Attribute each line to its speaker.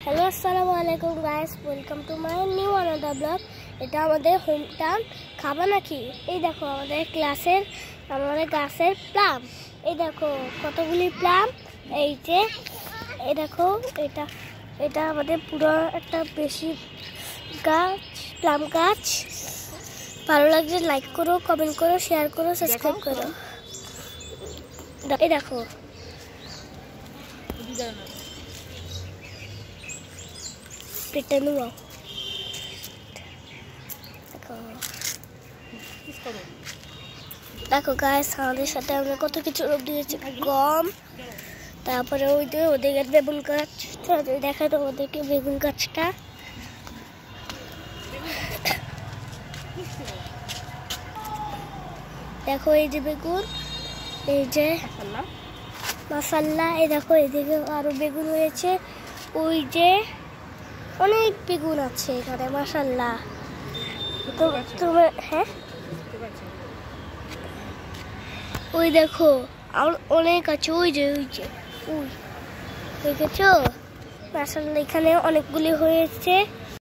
Speaker 1: Hello আসসালামু আলাইকুম guys, welcome to my new another blog. এটা আমাদের হোম টাউন। খাবা নাকি? এই দেখো আমাদের গাছের প্লাম। এই দেখো কতগুলি প্লাম। এই যে এই দেখো এটা এটা আমাদের পুরো একটা বেশি গাছ, প্লাম গাছ। ভালো লাগছে লাইক করো, কমেন্ট করো, শেয়ার করো, সাবস্ক্রাইব করো। এই দেখো দেখো গাইস, আমাদের সাথে আমরা কত কিছু রোপ দিয়েছি। গম, তারপরে ওই যে ওদের বেগুন গাছ। দেখা তো ওদেরকে বেগুন গাছটা। দেখো এই যে বেগুন, এই যে মাশাআল্লাহ। এই দেখো এদিকে আরো বেগুন হয়েছে। ওই যে অনেক বেগুন আছে এখানে মাশাআল্লাহ। তো তোমার হ্যাঁ, ওই দেখো আর অনেক আছে। ওই যে দেখেছো মাশাআল্লাহ, এখানে অনেকগুলি হয়েছে।